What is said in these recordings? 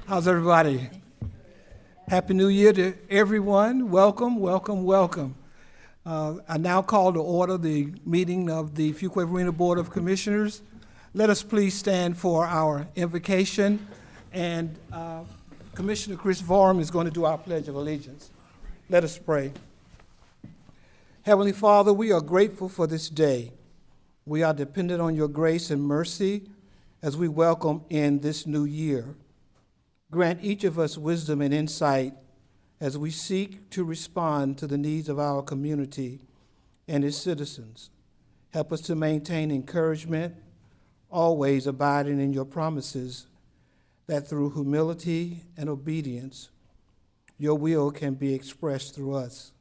How's everybody? Happy New Year to everyone. Welcome, welcome, welcome. I now call to order the meeting of the Fuquay-Varina Board of Commissioners. Let us please stand for our invocation, and Commissioner Chris Vorm is going to do our Pledge of Allegiance. Let us pray. Heavenly Father, we are grateful for this day. We are dependent on your grace and mercy as we welcome in this new year. Grant each of us wisdom and insight as we seek to respond to the needs of our community and its citizens. Help us to maintain encouragement, always abiding in your promises, that through humility and obedience, your will can be expressed through us.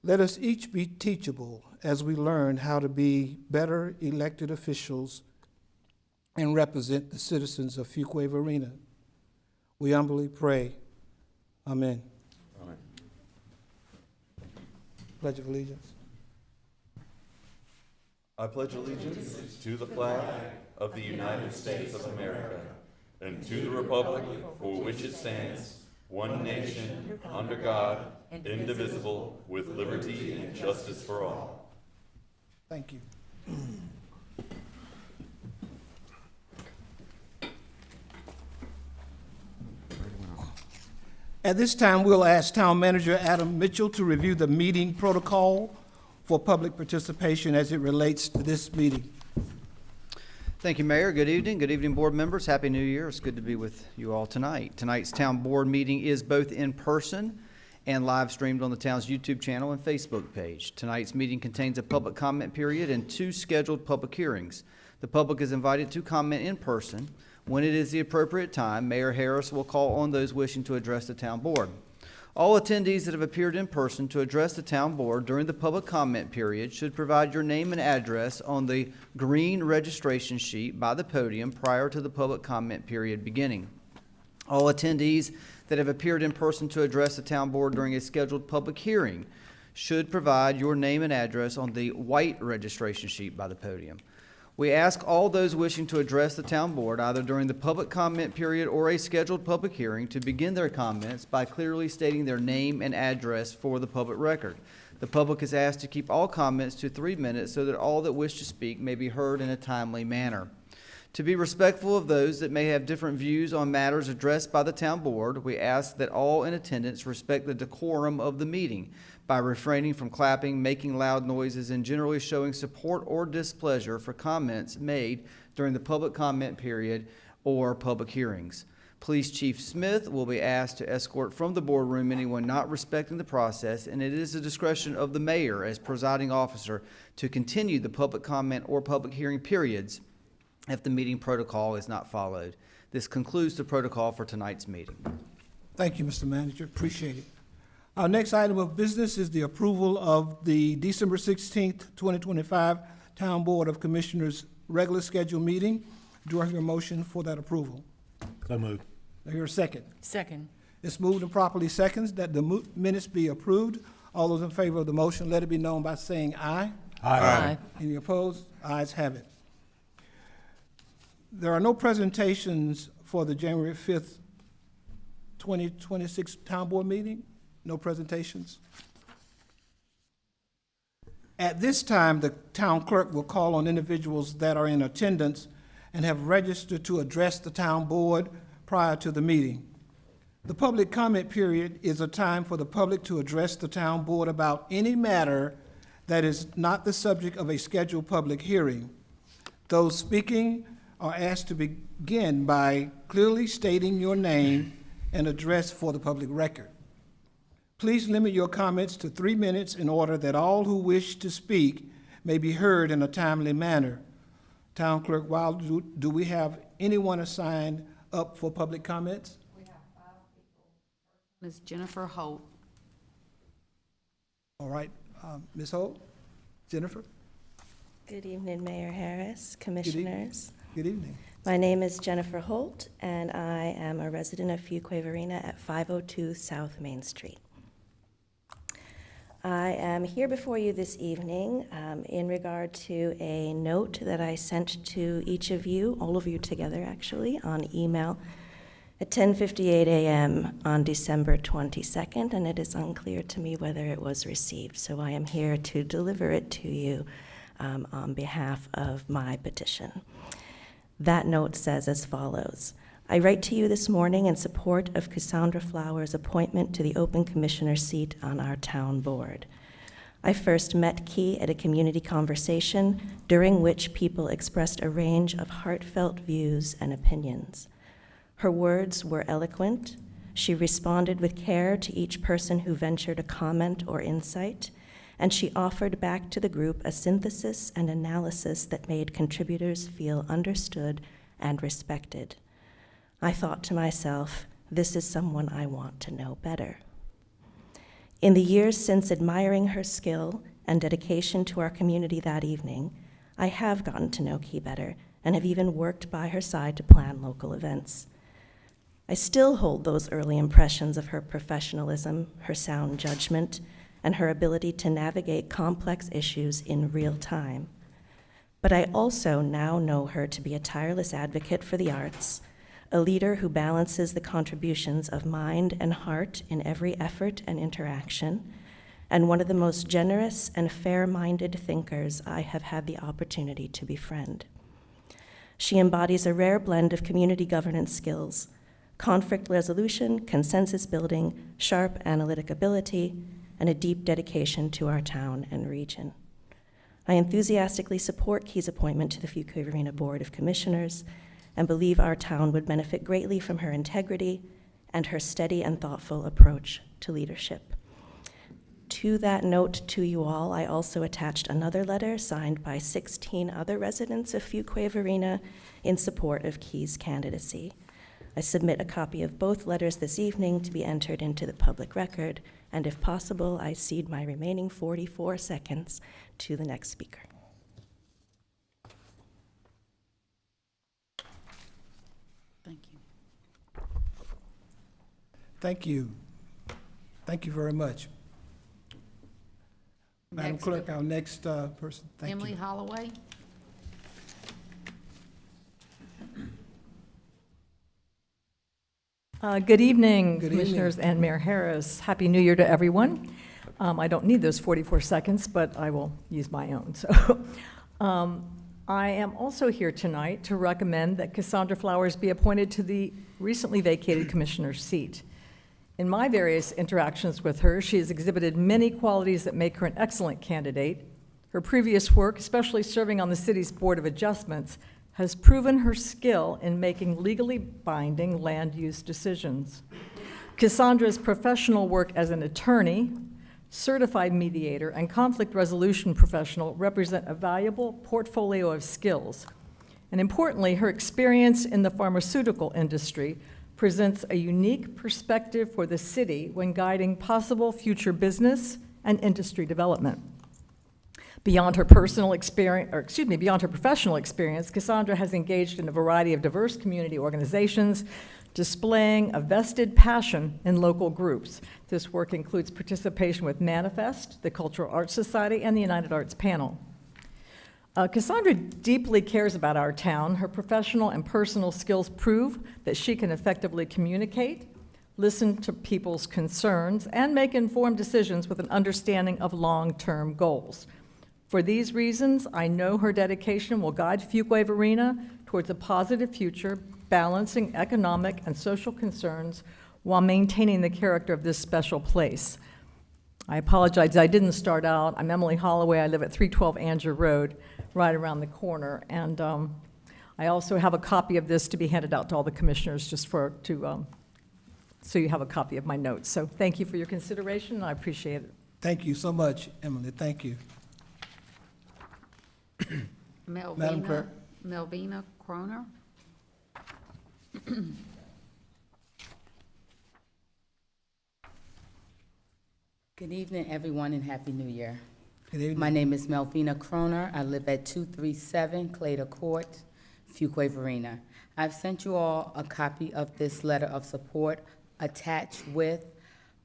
Let us each be teachable as we learn how to be better elected officials and represent the citizens of Fuquay-Varina. We humbly pray. Amen. Amen. Pledge of Allegiance. I pledge allegiance to the flag of the United States of America and to the republic for which it stands, one nation, under God, indivisible, with liberty and justice for all. Thank you. At this time, we'll ask Town Manager Adam Mitchell to review the meeting protocol for public participation as it relates to this meeting. Thank you, Mayor. Good evening. Good evening, board members. Happy New Year. It's good to be with you all tonight. Tonight's town board meeting is both in person and live streamed on the town's YouTube channel and Facebook page. Tonight's meeting contains a public comment period and 2 scheduled public hearings. The public is invited to comment in person. When it is the appropriate time, Mayor Harris will call on those wishing to address the town board. All attendees that have appeared in person to address the town board during the public comment period should provide your name and address on the green registration sheet by the podium prior to the public comment period beginning. All attendees that have appeared in person to address the town board during a scheduled public hearing should provide your name and address on the white registration sheet by the podium. We ask all those wishing to address the town board, either during the public comment period or a scheduled public hearing, to begin their comments by clearly stating their name and address for the public record. The public is asked to keep all comments to 3 minutes so that all that wish to speak may be heard in a timely manner. To be respectful of those that may have different views on matters addressed by the town board, we ask that all in attendance respect the decorum of the meeting by refraining from clapping, making loud noises, and generally showing support or displeasure for comments made during the public comment period or public hearings. Police Chief Smith will be asked to escort from the boardroom anyone not respecting the process, and it is the discretion of the mayor as presiding officer to continue the public comment or public hearing periods if the meeting protocol is not followed. This concludes the protocol for tonight's meeting. Thank you, Mr. Manager. Appreciate it. Our next item of business is the approval of the December 16th, 2025 Town Board of Commissioners regular scheduled meeting. Do I hear a motion for that approval? So moved. Do I hear a second? Second. It's moved and properly seconds that the minutes be approved. All those in favor of the motion, let it be known by saying aye. Aye. Any opposed? Ayes have it. There are no presentations for the January 5th, 2026 Town Board meeting. No presentations. At this time, the town clerk will call on individuals that are in attendance and have registered to address the town board prior to the meeting. The public comment period is a time for the public to address the town board about any matter that is not the subject of a scheduled public hearing. Those speaking are asked to begin by clearly stating your name and address for the public record. Please limit your comments to 3 minutes in order that all who wish to speak may be heard in a timely manner. Town Clerk Wild, do we have anyone assigned up for public comments? We have 5 people. Ms. Jennifer Holt. All right, Ms. Holt, Jennifer. Good evening, Mayor Harris, Commissioners. Good evening. My name is Jennifer Holt, and I am a resident of Fuquay-Varina at 502 South Main Street. I am here before you this evening in regard to a note that I sent to each of you, all of you together actually, on email at 10:58 a.m. on December 22nd, and it is unclear to me whether it was received. So I am here to deliver it to you on behalf of my petition. That note says as follows. I write to you this morning in support of Cassandra Flowers' appointment to the open commissioner seat on our town board. I first met Key at a community conversation during which people expressed a range of heartfelt views and opinions. Her words were eloquent. She responded with care to each person who ventured a comment or insight, and she offered back to the group a synthesis and analysis that made contributors feel understood and respected. I thought to myself, this is someone I want to know better. In the years since admiring her skill and dedication to our community that evening, I have gotten to know Key better and have even worked by her side to plan local events. I still hold those early impressions of her professionalism, her sound judgment, and her ability to navigate complex issues in real time. But I also now know her to be a tireless advocate for the arts, a leader who balances the contributions of mind and heart in every effort and interaction, and one of the most generous and fair-minded thinkers I have had the opportunity to befriend. She embodies a rare blend of community governance skills, conflict resolution, consensus building, sharp analytic ability, and a deep dedication to our town and region. I enthusiastically support Key's appointment to the Fuquay-Varina Board of Commissioners and believe our town would benefit greatly from her integrity and her steady and thoughtful approach to leadership. To that note to you all, I also attached another letter signed by 16 other residents of Fuquay-Varina in support of Key's candidacy. I submit a copy of both letters this evening to be entered into the public record, and if possible, I cede my remaining 44 seconds to the next speaker. Thank you. Thank you. Thank you very much. Madam Next. Clerk, our next person. Thank Emily you. Holloway. Good evening, Good Commissioners and Mayor Harris. Happy New Year to everyone. I don't need those 44 seconds, but I will use my own. So, I am also here tonight to recommend that Cassandra Flowers be appointed to the recently vacated commissioner's seat. In my various interactions with her, she has exhibited many qualities that make her an excellent candidate. Her previous work, especially serving on the city's Board of Adjustments, has proven her skill in making legally binding land use decisions. Cassandra's professional work as an attorney, certified mediator, and conflict resolution professional represent a valuable portfolio of skills. And importantly, her experience in the pharmaceutical industry presents a unique perspective for the city when guiding possible future business and industry development. Beyond her professional experience, Cassandra has engaged in a variety of diverse community organizations, displaying a vested passion in local groups. This work includes participation with Manifest, the Cultural Arts Society, and the United Arts Panel. Cassandra deeply cares about our town. Her professional and personal skills prove that she can effectively communicate, listen to people's concerns, and make informed decisions with an understanding of long-term goals. For these reasons, I know her dedication will guide Fuquay-Varina towards a positive future, balancing economic and social concerns while maintaining the character of this special place. I apologize, I didn't start out. I'm Emily Holloway. I live at 312 Andrew Road, right around the corner. And I also have a copy of this to be handed out to all the commissioners just so you have a copy of my notes. So thank you for your consideration, and I appreciate it. Thank you so much, Emily. Thank you. Madam Clerk. Melvina Croner. Good evening, everyone, and Happy New Year. Good evening. My name is Melvina Croner. I live at 237 Clader Court, Fuquay-Varina. I've sent you all a copy of this letter of support attached with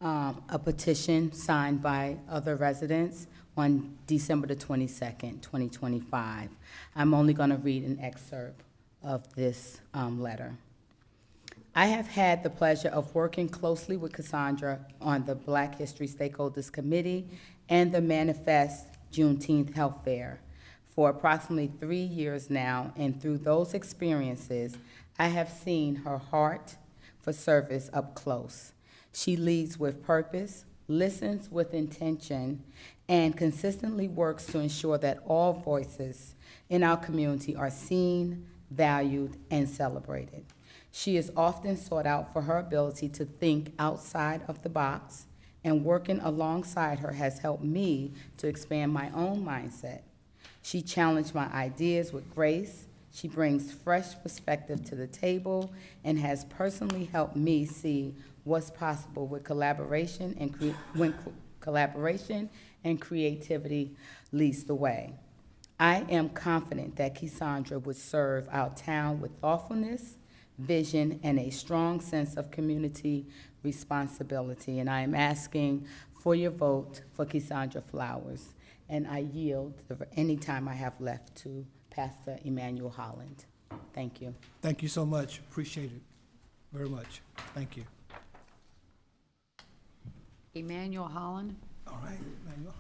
a petition signed by other residents on December the 22nd, 2025. I'm only going to read an excerpt of this letter. I have had the pleasure of working closely with Cassandra on the Black History Stakeholders Committee and the Manifest Juneteenth Health Fair for approximately 3 years now, and through those experiences, I have seen her heart for service up close. She leads with purpose, listens with intention, and consistently works to ensure that all voices in our community are seen, valued, and celebrated. She is often sought out for her ability to think outside of the box, and working alongside her has helped me to expand my own mindset. She challenged my ideas with grace. She brings fresh perspective to the table and has personally helped me see what's possible with collaboration and when collaboration and creativity leads the way. I am confident that Cassandra would serve our town with thoughtfulness, vision, and a strong sense of community responsibility. And I am asking for your vote for Cassandra Flowers. And I yield any time I have left to Pastor Emmanuel Holland. Thank you. Thank you so much. Appreciate it very much. Thank you. Emmanuel Holland. All right. Emmanuel.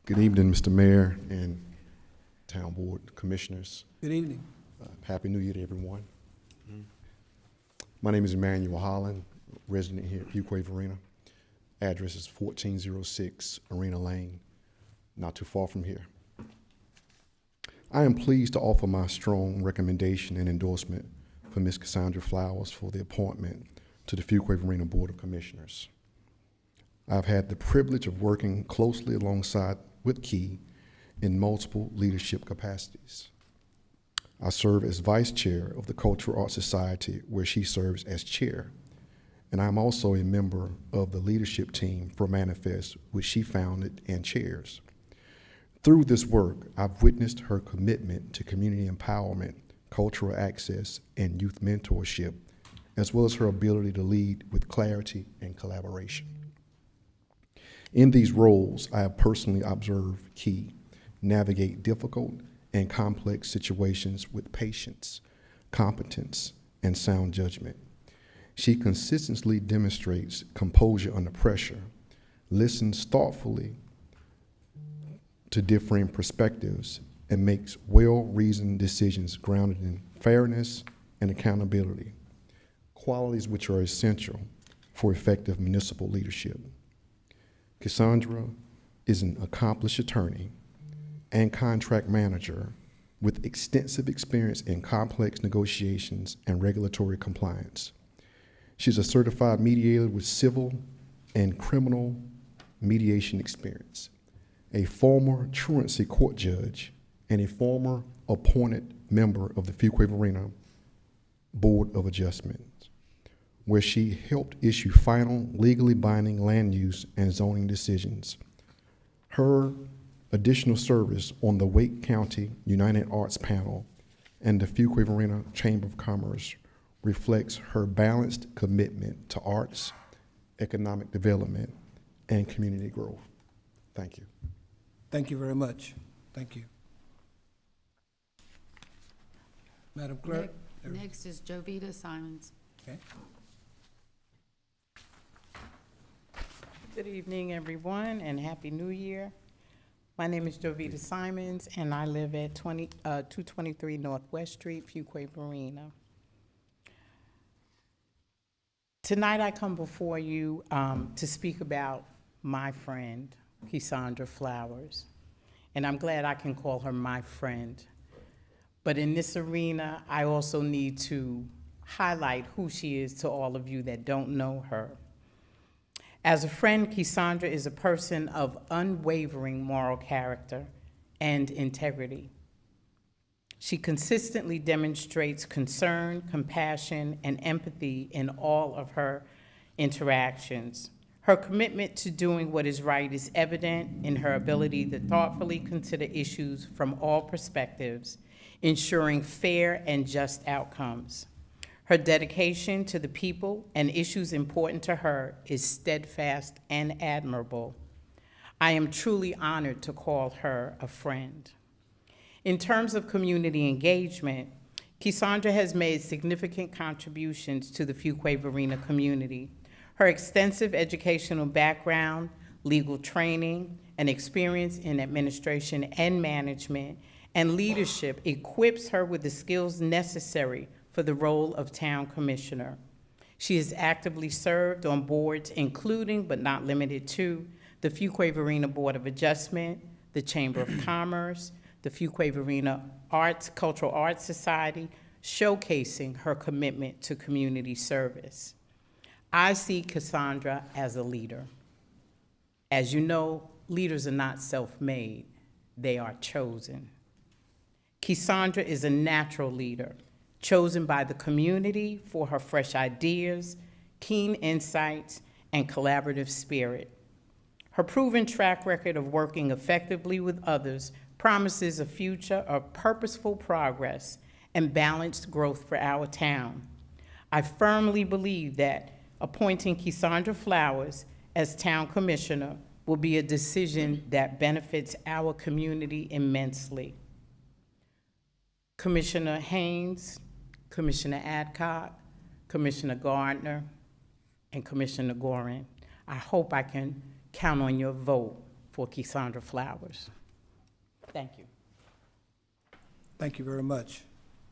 Good evening, Mr. Mayor and Town Board Commissioners. Good evening. Happy New Year to everyone. My name is Emmanuel Holland, resident here at Fuquay-Varina. Address is 1406 Arena Lane, not too far from here. I am pleased to offer my strong recommendation and endorsement for Ms. Cassandra Flowers for the appointment to the Fuquay-Varina Board of Commissioners. I've had the privilege of working closely alongside with Key in multiple leadership capacities. I serve as vice chair of the Cultural Arts Society, where she serves as chair. And I'm also a member of the leadership team for Manifest, which she founded and chairs. Through this work, I've witnessed her commitment to community empowerment, cultural access, and youth mentorship, as well as her ability to lead with clarity and collaboration. In these roles, I have personally observed Key navigate difficult and complex situations with patience, competence, and sound judgment. She consistently demonstrates composure under pressure, listens thoughtfully to differing perspectives, and makes well-reasoned decisions grounded in fairness and accountability, qualities which are essential for effective municipal leadership. Cassandra is an accomplished attorney and contract manager with extensive experience in complex negotiations and regulatory compliance. She's a certified mediator with civil and criminal mediation experience, a former truancy court judge, and a former appointed member of the Fuquay-Varina Board of Adjustment, where she helped issue final legally binding land use and zoning decisions. Her additional service on the Wake County United Arts Panel and the Fuquay-Varina Chamber of Commerce reflects her balanced commitment to arts, economic development, and community growth. Thank you. Thank you very much. Thank you. Madam Clerk. Next is Jovita Simons. Okay. Good evening, everyone, and Happy New Year. My name is Jovita Simons, and I live at 223 Northwest Street, Fuquay-Varina. Tonight, I come before you to speak about my friend, Cassandra Flowers, and I'm glad I can call her my friend. But in this arena, I also need to highlight who she is to all of you that don't know her. As a friend, Cassandra is a person of unwavering moral character and integrity. She consistently demonstrates concern, compassion, and empathy in all of her interactions. Her commitment to doing what is right is evident in her ability to thoughtfully consider issues from all perspectives, ensuring fair and just outcomes. Her dedication to the people and issues important to her is steadfast and admirable. I am truly honored to call her a friend. In terms of community engagement, Cassandra has made significant contributions to the Fuquay-Varina community. Her extensive educational background, legal training, and experience in administration and management and leadership equips her with the skills necessary for the role of town commissioner. She has actively served on boards including, but not limited to, the Fuquay-Varina Board of Adjustment, the Chamber of Commerce, the Fuquay-Varina Cultural Arts Society, showcasing her commitment to community service. I see Cassandra as a leader. As you know, leaders are not self-made, they are chosen. Cassandra is a natural leader, chosen by the community for her fresh ideas, keen insights, and collaborative spirit. Her proven track record of working effectively with others promises a future of purposeful progress and balanced growth for our town. I firmly believe that appointing Cassandra Flowers as town commissioner will be a decision that benefits our community immensely. Commissioner Haynes, Commissioner Adcock, Commissioner Gardner, and Commissioner Gorin, I hope I can count on your vote for Cassandra Flowers. Thank you. Thank you very much.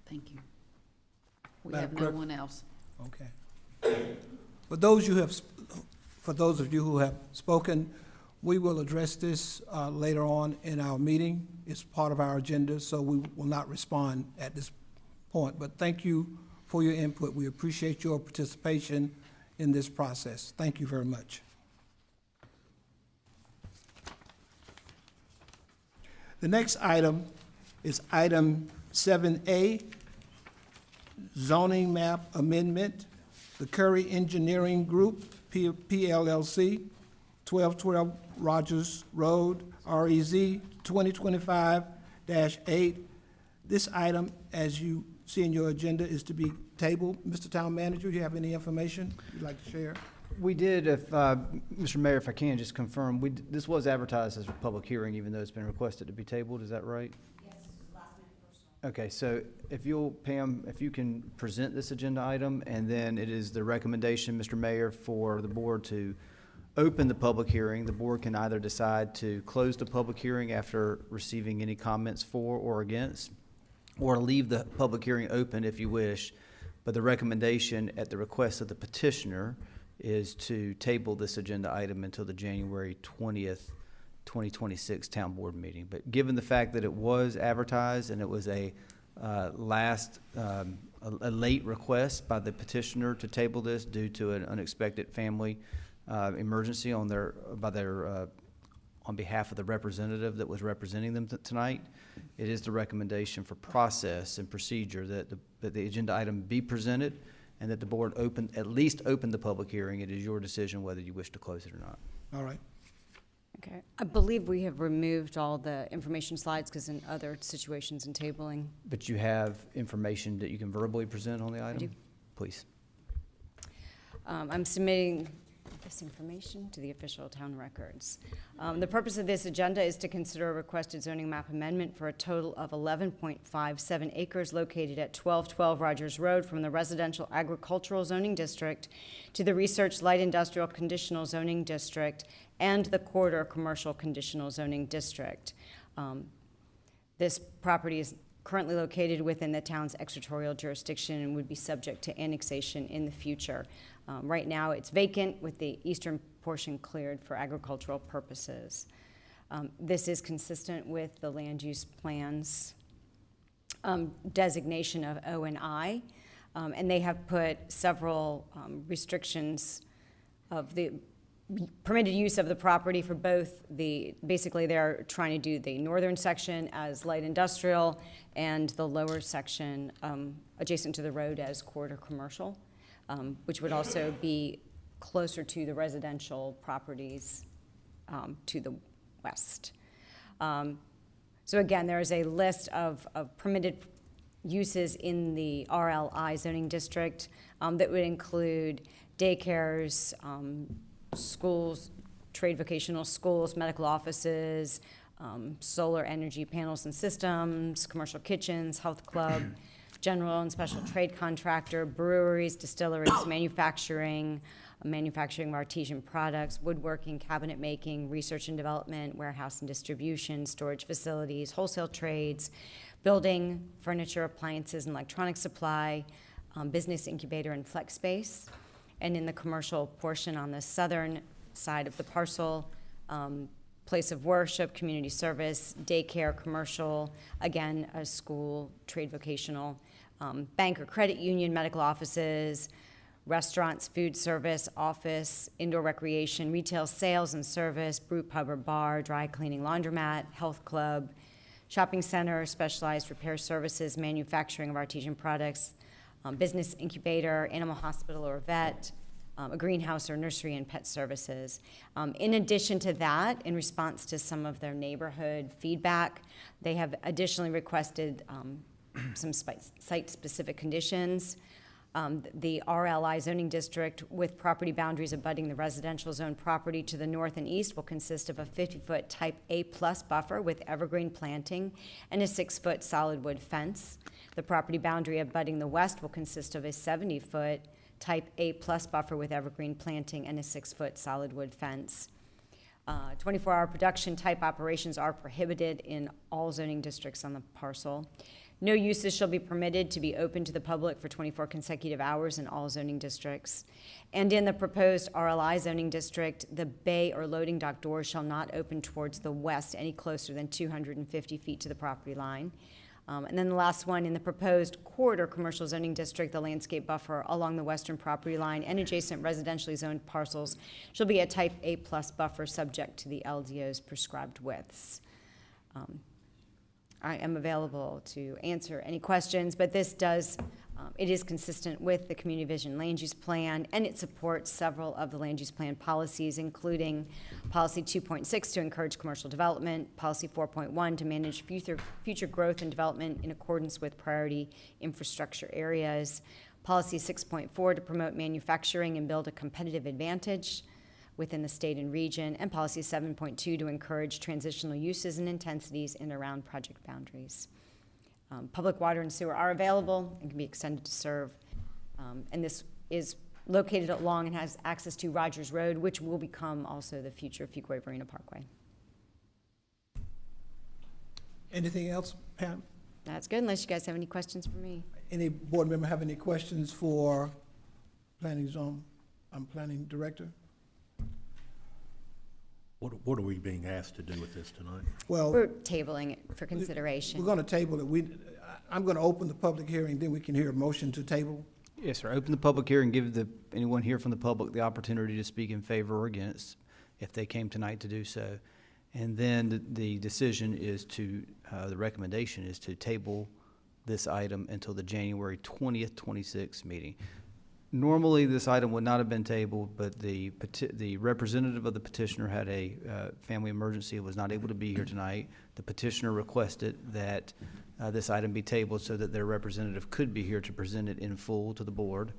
Thank you. We Madam have no Clerk. one else. Okay. For those of you who have spoken, we will address this later on in our meeting. It's part of our agenda, so we will not respond at this point. But thank you for your input. We appreciate your participation in this process. Thank you very much. The next item is item 7A, zoning map amendment. The Curry Engineering Group, PLLC, 1212 Rogers Road, REZ 2025-8. This item, as you see in your agenda, is to be tabled. Mr. Town Manager, do you have any information you'd like to share? We did, if, Mr. Mayor, if I can just confirm, this was advertised as a public hearing, even though it's been requested to be tabled, is that right? Yes, last minute personal. Okay, so if you'll, Pam, if you can present this agenda item, and then it is the recommendation, Mr. Mayor, for the board to open the public hearing. The board can either decide to close the public hearing after receiving any comments for or against, or leave the public hearing open if you wish. But the recommendation at the request of the petitioner is to table this agenda item until the January 20th, 2026 town board meeting. But given the fact that it was advertised and it was a late request by the petitioner to table this due to an unexpected family emergency on behalf of the representative that was representing them tonight, it is the recommendation for process and procedure that the agenda item be presented and that the board at least open the public hearing. It is your decision whether you wish to close it or not. All right. Okay, I believe we have removed all the information slides because in other situations in tabling. But you have information that you can verbally present on the item? do. Please. I'm submitting this information to the official town records. The purpose of this agenda is to consider a requested zoning map amendment for a total of 11.57 acres located at 1212 Rogers Road from the residential agricultural zoning district to the research light industrial conditional zoning district and the corridor commercial conditional zoning district. This property is currently located within the town's extraterritorial jurisdiction and would be subject to annexation in the future. Right now, it's vacant with the eastern portion cleared for agricultural purposes. This is consistent with the land use plans designation of O and I, and they have put several restrictions of the permitted use of the property for both basically they're trying to do the northern section as light industrial and the lower section adjacent to the road as corridor commercial, which would also be closer to the residential properties to the west. So again, there is a list of permitted uses in the RLI zoning district that would include daycares, schools, trade vocational schools, medical offices, solar energy panels and systems, commercial kitchens, health club, general and special trade contractor, breweries, distilleries, manufacturing of artisan products, woodworking, cabinet making, research and development, warehouse and distribution, storage facilities, wholesale trades, building, furniture, appliances, and electronic supply, business incubator and flex space. And in the commercial portion on the southern side of the parcel, place of worship, community service, daycare, commercial, again, a school, trade vocational, bank or credit union, medical offices, restaurants, food service, office, indoor recreation, retail sales and service, brew pub or bar, dry cleaning, laundromat, health club, shopping center, specialized repair services, manufacturing of artisan products, business incubator, animal hospital or vet, a greenhouse or nursery and pet services. In addition to that, in response to some of their neighborhood feedback, they have additionally requested some site-specific conditions. The RLI zoning district with property boundaries abutting the residential zone property to the north and east will consist of a 50-foot type A+ buffer with evergreen planting and a 6-foot solid wood fence. The property boundary abutting the west will consist of a 70-foot type A+ buffer with evergreen planting and a 6-foot solid wood fence. 24-hour production type operations are prohibited in all zoning districts on the parcel. No uses shall be permitted to be open to the public for 24 consecutive hours in all zoning districts. And in the proposed RLI zoning district, the bay or loading dock doors shall not open towards the west any closer than 250 feet to the property line. And then the last one, in the proposed corridor commercial zoning district, the landscape buffer along the western property line and adjacent residentially zoned parcels shall be a type A+ buffer subject to the LDO's prescribed widths. I am available to answer any questions, but this does, it is consistent with the Community Vision Land Use Plan, and it supports several of the land use plan policies, including Policy 2.6 to encourage commercial development, Policy 4.1 to manage future growth and development in accordance with priority infrastructure areas, Policy 6.4 to promote manufacturing and build a competitive advantage within the state and region, and Policy 7.2 to encourage transitional uses and intensities in and around project boundaries. Public water and sewer are available and can be extended to serve. And this is located along and has access to Rogers Road, which will become also the future Fuquay-Varina Parkway. Anything else, Pam? That's good, unless you guys have any questions for me. Any board member have any questions for planning director? What are we being asked to do with this tonight? Well, We're tabling it for consideration. we're going to table it. I'm going to open the public hearing, then we can hear a motion to table. Yes, sir. Open the public hearing, give anyone here from the public the opportunity to speak in favor or against if they came tonight to do so. And then the decision is the recommendation is to table this item until the January 20th, 26th meeting. Normally, this item would not have been tabled, but the representative of the petitioner had a family emergency and was not able to be here tonight. The petitioner requested that this item be tabled so that their representative could be here to present it in full to the board.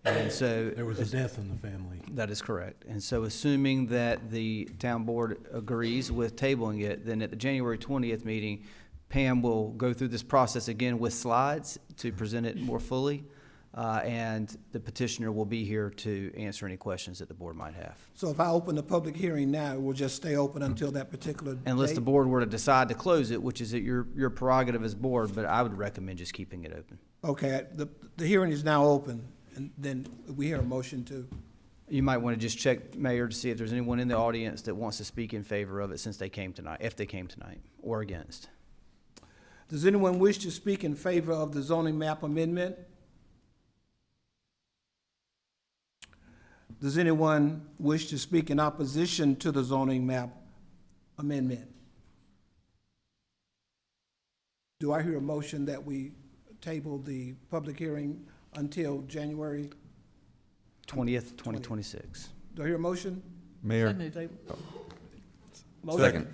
And so There was a death in the family. that is correct. And so assuming that the town board agrees with tabling it, then at the January 20th meeting, Pam will go through this process again with slides to present it more fully. And the petitioner will be here to answer any questions that the board might have. So if I open the public hearing now, it will just stay open until that particular Unless date? the board were to decide to close it, which is at your prerogative as board, but I would recommend just keeping it open. Okay, the hearing is now open, and then we hear a motion to, You might want to just check, Mayor, to see if there's anyone in the audience that wants to speak in favor of it since they came tonight, if they came tonight, or against. does anyone wish to speak in favor of the zoning map amendment? Does anyone wish to speak in opposition to the zoning map amendment? Do I hear a motion that we table the public hearing until January? 20th, 2026. Do I hear a motion? Mayor. Table? Second.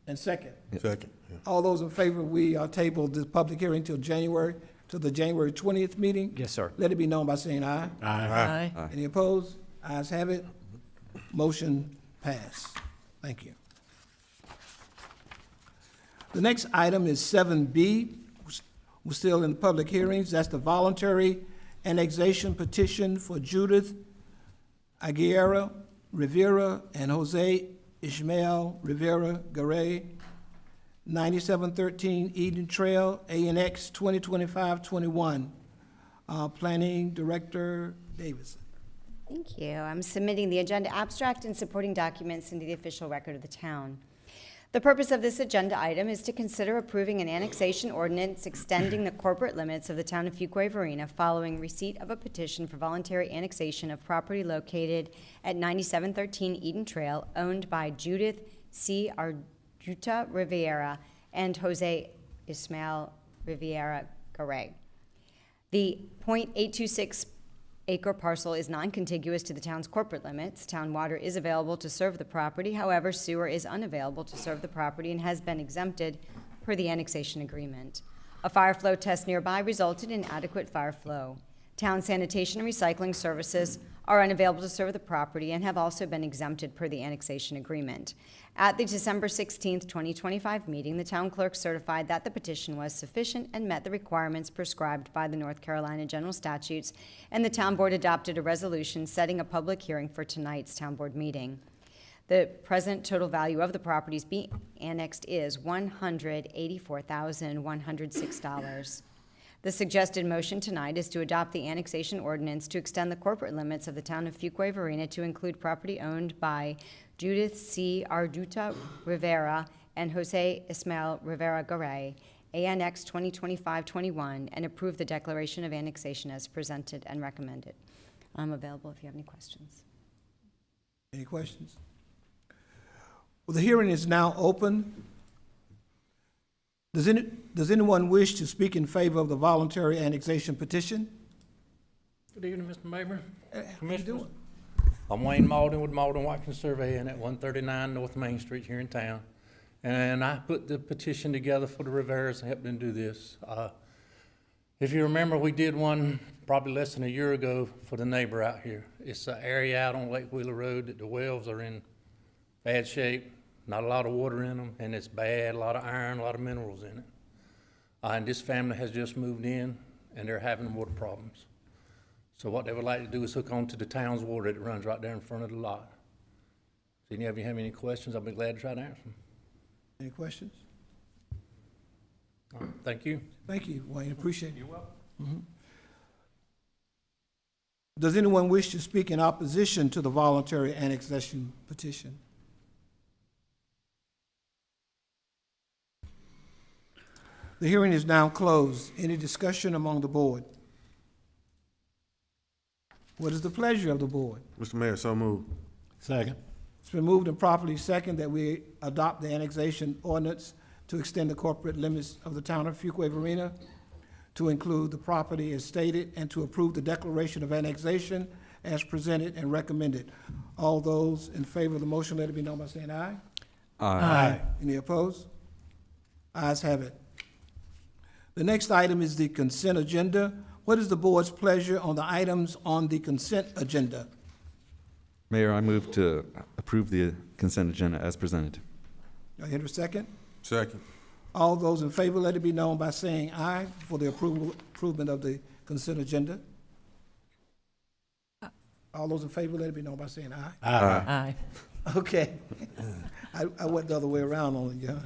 And second. Second. Yeah. All those in favor, we table this public hearing till the January 20th meeting. Yes, sir. Let it be known by saying aye. Aye. Any opposed? Ayes have it. Motion passed. Thank you. The next item is 7B. We're still in the public hearings. That's the voluntary annexation petition for Judith Aguilera Rivera and Jose Ishmael Rivera Garay, 9713 Eden Trail, ANX 2025-21. Planning Director Davidson. Thank you. I'm submitting the agenda abstract and supporting documents into the official record of the town. The purpose of this agenda item is to consider approving an annexation ordinance extending the corporate limits of the town of Fuquay-Varina following receipt of a petition for voluntary annexation of property located at 9713 Eden Trail, owned by Judith C. Arjuta Rivera and Jose Ismael Rivera Garay. The .826 acre parcel is non-contiguous to the town's corporate limits. Town water is available to serve the property. However, sewer is unavailable to serve the property and has been exempted per the annexation agreement. A fire flow test nearby resulted in adequate fire flow. Town sanitation and recycling services are unavailable to serve the property and have also been exempted per the annexation agreement. At the December 16, 2025 meeting, the town clerk certified that the petition was sufficient and met the requirements prescribed by the North Carolina general statutes, and the town board adopted a resolution setting a public hearing for tonight's town board meeting. The present total value of the properties being annexed is $184,106. The suggested motion tonight is to adopt the annexation ordinance to extend the corporate limits of the town of Fuquay-Varina to include property owned by Judith C. Arjuta Rivera and Jose Ismael Rivera Garay, ANX 2025-21, and approve the declaration of annexation as presented and recommended. I'm available if you have any questions. Any questions? Well, the hearing is now open. Does anyone wish to speak in favor of the voluntary annexation petition? Good evening, Mr. Mayor. How you Commissioners. doing? I'm Wayne Malden with Malden Watkins Surveying at 139 North Main Street here in town. And I put the petition together for the Riveras and helped them do this. If you remember, we did one probably less than a year ago for the neighbor out here. It's an area out on Lake Wheeler Road that the wells are in bad shape, not a lot of water in them, and it's bad, a lot of iron, a lot of minerals in it. And this family has just moved in, and they're having water problems. So what they would like to do is hook on to the town's water that runs right there in front of the lot. If any of you have any questions, I'll be glad to try to answer them. Any questions? All right, thank you. Thank you, Wayne. Appreciate it. You're welcome. Does anyone wish to speak in opposition to the voluntary annexation petition? The hearing is now closed. Any discussion among the board? What is the pleasure of the board? Mr. Mayor, so moved. Second. It's been moved and properly second that we adopt the annexation ordinance to extend the corporate limits of the town of Fuquay-Varina to include the property as stated and to approve the declaration of annexation as presented and recommended. All those in favor of the motion, let it be known by saying aye. Aye. Any opposed? Ayes have it. The next item is the consent agenda. What is the board's pleasure on the items on the consent agenda? Mayor, I move to approve the consent agenda as presented. Do I hear a second? Second. All those in favor, let it be known by saying aye for the approval of the consent agenda. All those in favor, let it be known by saying aye. Aye. Okay. I went the other way around on you.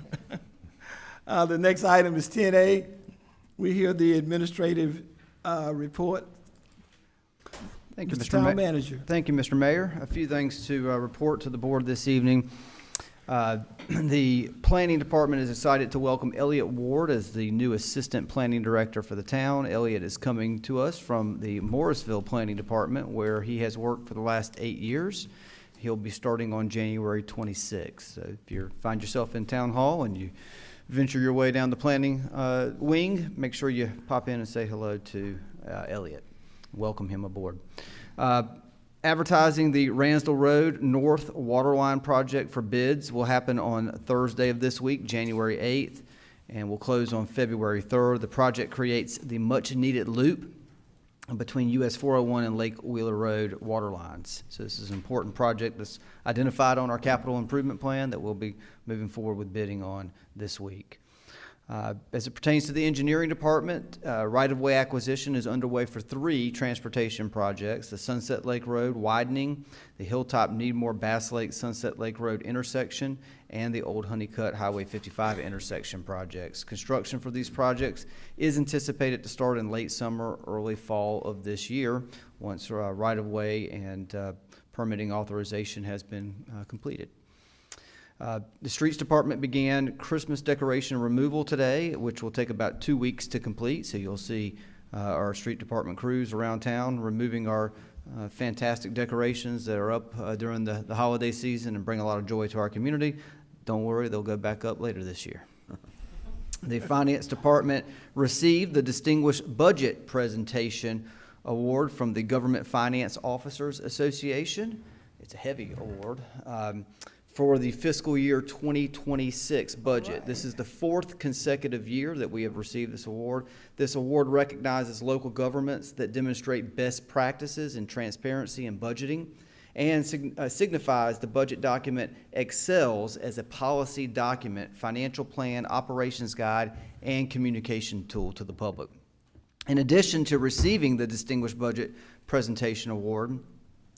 The next item is 10A. We hear the administrative report. Thank you, Mr. Mr. Town Manager. Thank you, Mr. Mayor. A few things to report to the board this evening. The Planning Department is excited to welcome Elliot Ward as the new Assistant Planning Director for the town. Elliot is coming to us from the Morrisville Planning Department, where he has worked for the last 8 years. He'll be starting on January 26th. So if you find yourself in Town Hall and you venture your way down the planning wing, make sure you pop in and say hello to Elliot. Welcome him aboard. Advertising the Ransdell Road North Waterline project for bids will happen on Thursday of this week, January 8th, and will close on February 3rd. The project creates the much-needed loop between US 401 and Lake Wheeler Road water lines. So this is an important project that's identified on our capital improvement plan that we'll be moving forward with bidding on this week. As it pertains to the engineering department, right-of-way acquisition is underway for 3 transportation projects: the Sunset Lake Road widening, the Hilltop Needmore Bass Lake Sunset Lake Road intersection, and the Old Honeycutt Highway 55 intersection projects. Construction for these projects is anticipated to start in late summer, early fall of this year, once right-of-way and permitting authorization has been completed. The Streets Department began Christmas decoration removal today, which will take about 2 weeks to complete. So you'll see our street department crews around town removing our fantastic decorations that are up during the holiday season and bring a lot of joy to our community. Don't worry, they'll go back up later this year. The Finance Department received the Distinguished Budget Presentation Award from the Government Finance Officers Association. It's a heavy award. For the fiscal year 2026 budget. This is the 4th consecutive year that we have received this award. This award recognizes local governments that demonstrate best practices in transparency and budgeting, and signifies the budget document excels as a policy document, financial plan, operations guide, and communication tool to the public. In addition to receiving the Distinguished Budget Presentation Award,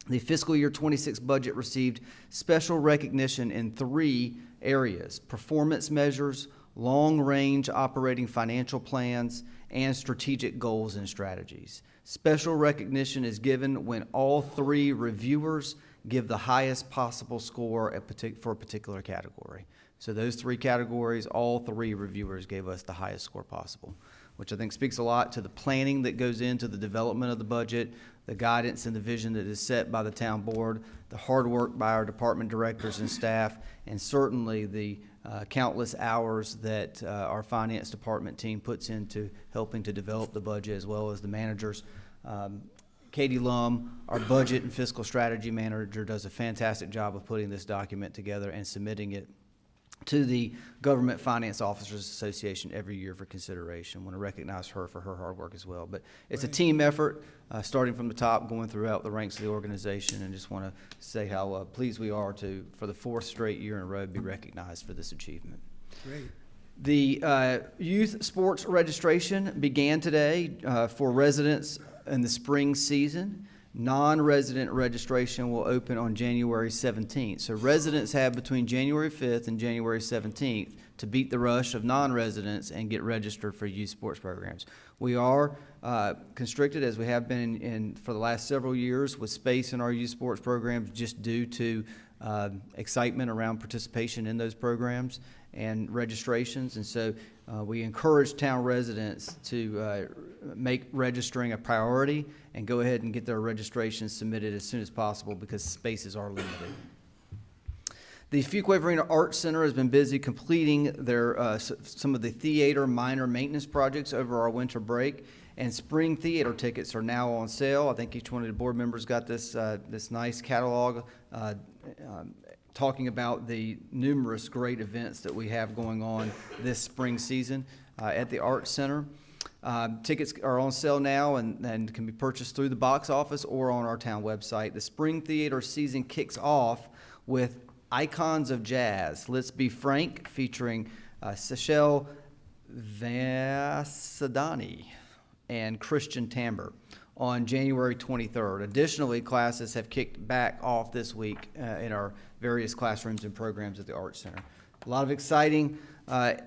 the fiscal year 26 budget received special recognition in 3 areas: performance measures, long-range operating financial plans, and strategic goals and strategies. Special recognition is given when all 3 reviewers give the highest possible score for a particular category. So those 3 categories, all 3 reviewers gave us the highest score possible, which I think speaks a lot to the planning that goes into the development of the budget, the guidance and the vision that is set by the town board, the hard work by our department directors and staff, and certainly the countless hours that our finance department team puts into helping to develop the budget, as well as the managers. Katie Lum, our budget and fiscal strategy manager, does a fantastic job of putting this document together and submitting it to the Government Finance Officers Association every year for consideration. I want to recognize her for her hard work as well. But it's a team effort, starting from the top, going throughout the ranks of the organization, and just want to say how pleased we are to, for the 4th straight year in a row, be recognized for this achievement. Great. The youth sports registration began today for residents in the spring season. Non-resident registration will open on January 17th. So residents have between January 5th and January 17th to beat the rush of non-residents and get registered for youth sports programs. We are constricted, as we have been for the last several years, with space in our youth sports programs, just due to excitement around participation in those programs and registrations. And so we encourage town residents to make registering a priority and go ahead and get their registrations submitted as soon as possible, because spaces are limited. The Fuquay-Varina Arts Center has been busy completing their some of the theater minor maintenance projects over our winter break, and spring theater tickets are now on sale. I think each one of the board members got this this nice catalog talking about the numerous great events that we have going on this spring season at the Arts Center. Tickets are on sale now and can be purchased through the box office or on our town website. The spring theater season kicks off with Icons of Jazz, Let's Be Frank, featuring Seychelle Vasadani and Christian Timbre on January 23rd. Additionally, classes have kicked back off this week in our various classrooms and programs at the Arts Center. A lot of exciting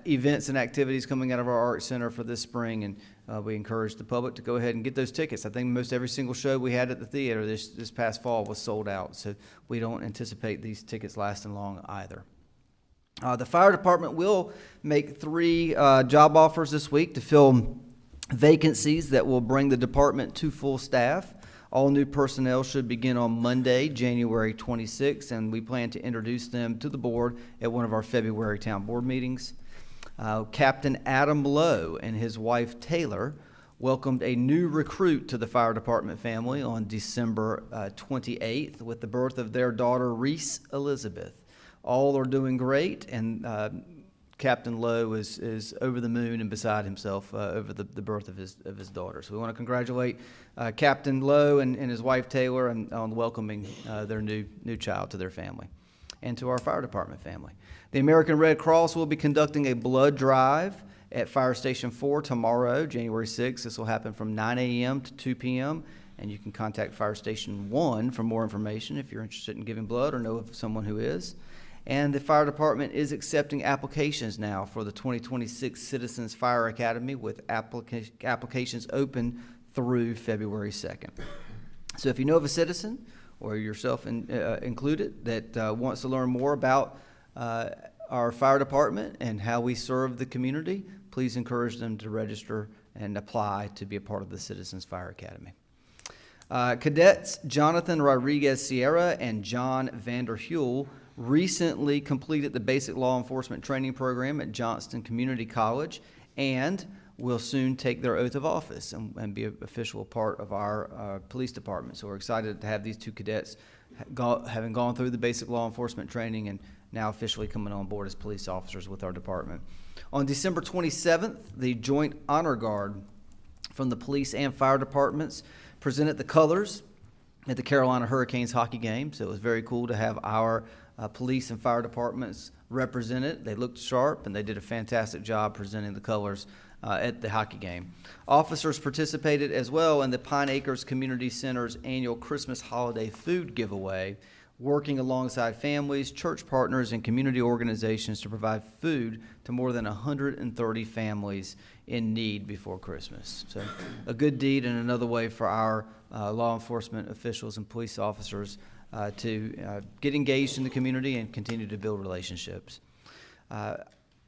events and activities coming out of our Arts Center for this spring, and we encourage the public to go ahead and get those tickets. I think most every single show we had at the theater this past fall was sold out, so we don't anticipate these tickets lasting long either. The fire department will make 3 job offers this week to fill vacancies that will bring the department to full staff. All new personnel should begin on Monday, January 26th, and we plan to introduce them to the board at one of our February town board meetings. Captain Adam Lowe and his wife Taylor welcomed a new recruit to the fire department family on December 28th with the birth of their daughter, Reese Elizabeth. All are doing great, and Captain Lowe is over the moon and beside himself over the birth of his daughter. So we want to congratulate Captain Lowe and his wife Taylor on welcoming their new child to their family and to our fire department family. The American Red Cross will be conducting a blood drive at Fire Station 4 tomorrow, January 6th. This will happen from 9 a.m. to 2 p.m., and you can contact Fire Station 1 for more information if you're interested in giving blood or know of someone who is. And the fire department is accepting applications now for the 2026 Citizens Fire Academy, with applications open through February 2nd. So if you know of a citizen, or yourself included, that wants to learn more about our fire department and how we serve the community, please encourage them to register and apply to be a part of the Citizens Fire Academy. Cadets Jonathan Rodriguez Sierra and John Vanderhule recently completed the basic law enforcement training program at Johnston Community College and will soon take their oath of office and be an official part of our police department. So we're excited to have these two cadets having gone through the basic law enforcement training and now officially coming on board as police officers with our department. On December 27th, the Joint Honor Guard from the police and fire departments presented the colors at the Carolina Hurricanes hockey game. So it was very cool to have our police and fire departments represented. They looked sharp and they did a fantastic job presenting the colors at the hockey game. Officers participated as well in the Pine Acres Community Center's annual Christmas holiday food giveaway, working alongside families, church partners, and community organizations to provide food to more than 130 families in need before Christmas. So a good deed and another way for our law enforcement officials and police officers to get engaged in the community and continue to build relationships.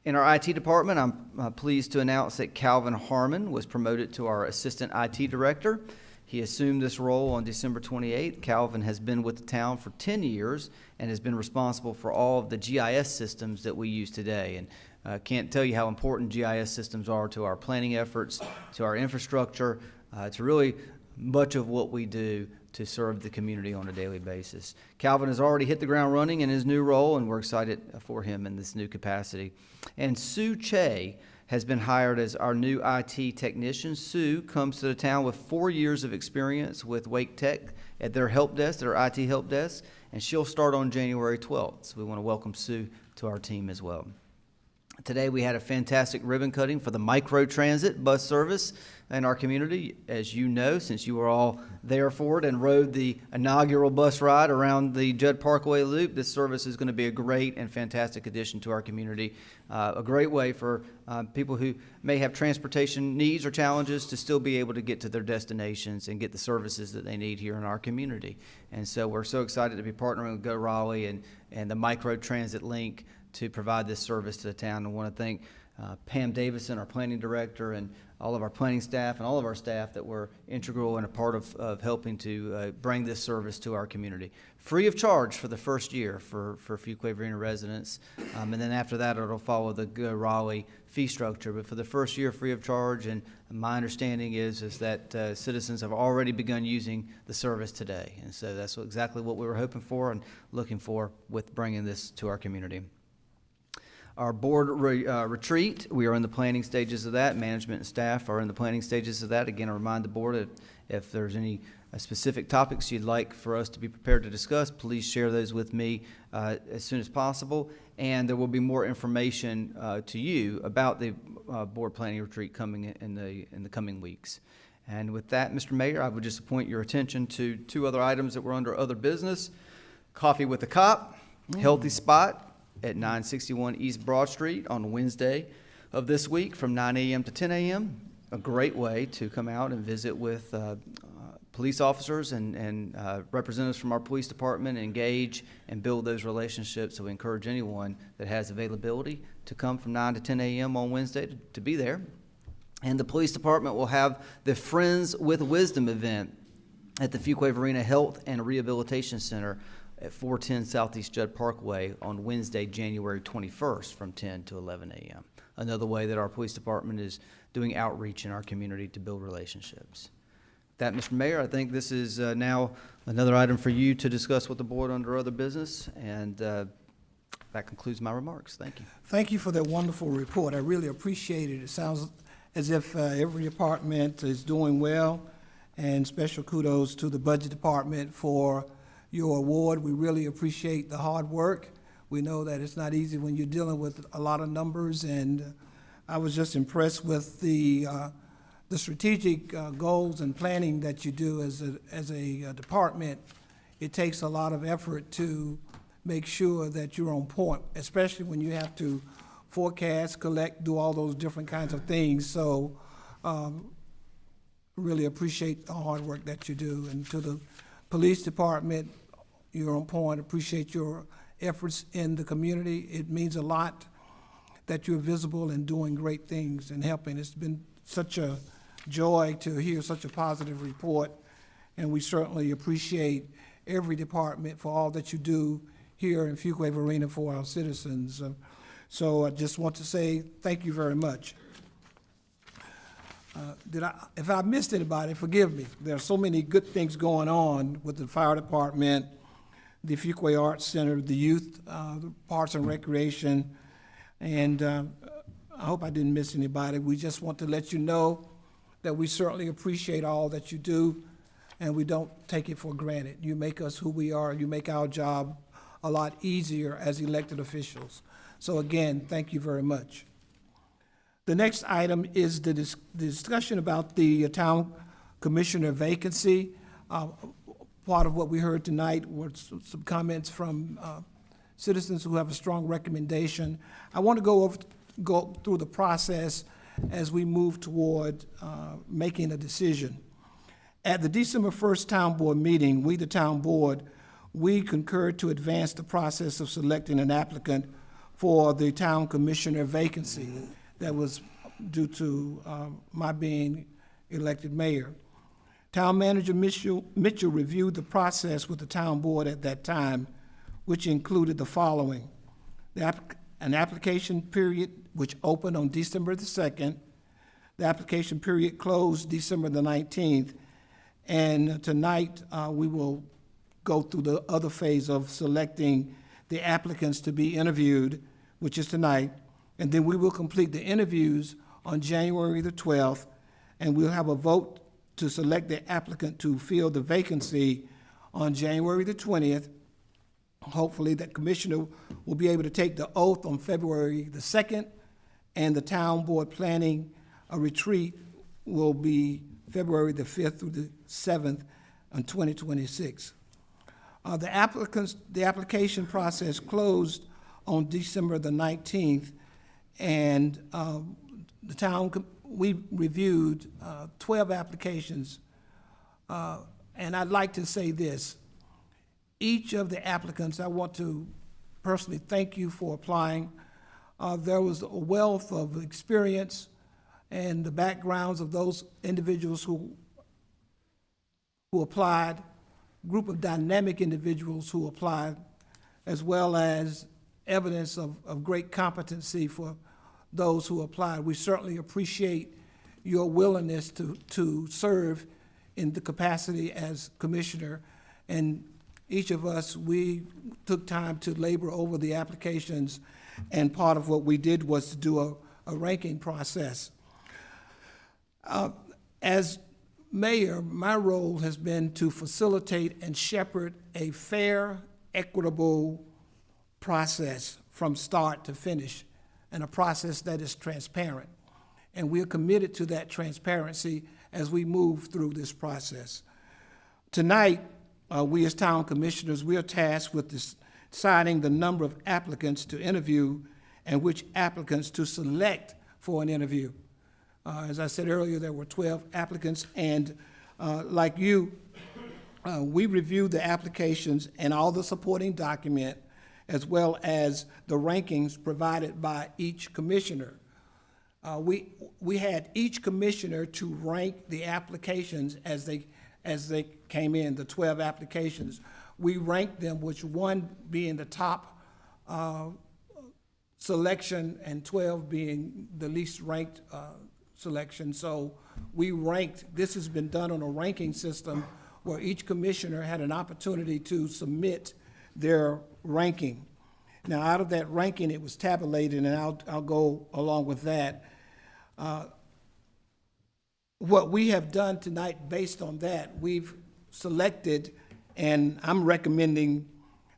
In our IT department, I'm pleased to announce that Calvin Harmon was promoted to our Assistant IT Director. He assumed this role on December 28th. Calvin has been with the town for 10 years and has been responsible for all of the GIS systems that we use today. And can't tell you how important GIS systems are to our planning efforts, to our infrastructure, to really much of what we do to serve the community on a daily basis. Calvin has already hit the ground running in his new role, and we're excited for him in this new capacity. And Sue Che has been hired as our new IT technician. Sue comes to the town with 4 years of experience with Wake Tech at their help desk, their IT help desk, and she'll start on January 12th. So we want to welcome Sue to our team as well. Today we had a fantastic ribbon cutting for the microtransit bus service in our community. As you know, since you were all there for it and rode the inaugural bus ride around the Judd Parkway Loop, this service is going to be a great and fantastic addition to our community. A great way for people who may have transportation needs or challenges to still be able to get to their destinations and get the services that they need here in our community. And so we're so excited to be partnering with Go Raleigh and the Microtransit Link to provide this service to the town. I want to thank Pam Davison, our planning director, and all of our planning staff and all of our staff that were integral and a part of helping to bring this service to our community. Free of charge for the first year for Fuquay-Varina residents, and then after that it'll follow the Go Raleigh fee structure. But for the first year, free of charge, and my understanding is that citizens have already begun using the service today. And so that's exactly what we were hoping for and looking for with bringing this to our community. Our board retreat, we are in the planning stages of that. Management and staff are in the planning stages of that. Again, I remind the board if there's any specific topics you'd like for us to be prepared to discuss, please share those with me as soon as possible. And there will be more information to you about the board planning retreat coming in the coming weeks. And with that, Mr. Mayor, I would just point your attention to two other items that were under other business. Coffee with a Cop, Healthy Spot at 961 East Broad Street on Wednesday of this week from 9 a.m. to 10 a.m. A great way to come out and visit with police officers and representatives from our police department, engage and build those relationships. So we encourage anyone that has availability to come from 9 to 10 a.m. on Wednesday to be there. And the police department will have the Friends with Wisdom event at the Fuquay-Varina Health and Rehabilitation Center at 410 Southeast Judd Parkway on Wednesday, January 21st from 10 to 11 a.m. Another way that our police department is doing outreach in our community to build relationships. That, Mr. Mayor, I think this is now another item for you to discuss with the board under other business, and that concludes my remarks. Thank you. Thank you for that wonderful report. I really appreciate it. It sounds as if every department is doing well, and special kudos to the budget department for your award. We really appreciate the hard work. We know that it's not easy when you're dealing with a lot of numbers, and I was just impressed with the strategic goals and planning that you do as a department. It takes a lot of effort to make sure that you're on point, especially when you have to forecast, collect, do all those different kinds of things. So really appreciate the hard work that you do. And to the police department, you're on point. Appreciate your efforts in the community. It means a lot that you're visible and doing great things and helping. It's been such a joy to hear such a positive report, and we certainly appreciate every department for all that you do here in Fuquay-Varina for our citizens. So I just want to say thank you very much. If I missed anybody, forgive me. There are so many good things going on with the fire department, the Fuquay Arts Center, the youth, the Parks and Recreation, and I hope I didn't miss anybody. We just want to let you know that we certainly appreciate all that you do, and we don't take it for granted. You make us who we are. You make our job a lot easier as elected officials. So again, thank you very much. The next item is the discussion about the town commissioner vacancy. Part of what we heard tonight were some comments from citizens who have a strong recommendation. I want to go through the process as we move toward making a decision. At the December 1st Town Board meeting, we, the Town Board, we concurred to advance the process of selecting an applicant for the town commissioner vacancy that was due to my being elected mayor. Town Manager Mitchell reviewed the process with the Town Board at that time, which included the following: an application period which opened on December the 2nd. The application period closed December the 19th. And tonight, we will go through the other phase of selecting the applicants to be interviewed, which is tonight. And then we will complete the interviews on January the 12th, and we'll have a vote to select the applicant to fill the vacancy on January the 20th. Hopefully that commissioner will be able to take the oath on February the 2nd, and the town board planning a retreat will be February the 5th through the 7th in 2026. The application process closed on December the 19th, and we reviewed 12 applications, and I'd like to say this. Each of the applicants, I want to personally thank you for applying. There was a wealth of experience and the backgrounds of those individuals who applied, group of dynamic individuals who applied, as well as evidence of great competency for those who applied. We certainly appreciate your willingness to serve in the capacity as commissioner, and each of us, we took time to labor over the applications, and part of what we did was to do a ranking process. As mayor, my role has been to facilitate and shepherd a fair, equitable process from start to finish, and a process that is transparent. And we're committed to that transparency as we move through this process. Tonight, we as town commissioners, we are tasked with deciding the number of applicants to interview and which applicants to select for an interview. As I said earlier, there were 12 applicants, and like you, we reviewed the applications and all the supporting document, as well as the rankings provided by each commissioner. We had each commissioner to rank the applications as they came in, the 12 applications. we ranked them, which one being the top selection and 12 being the least ranked selection. So we ranked, this has been done on a ranking system where each commissioner had an opportunity to submit their ranking. Now, out of that ranking, it was tabulated, and I'll go along with that. What we have done tonight based on that, we've selected, and I'm recommending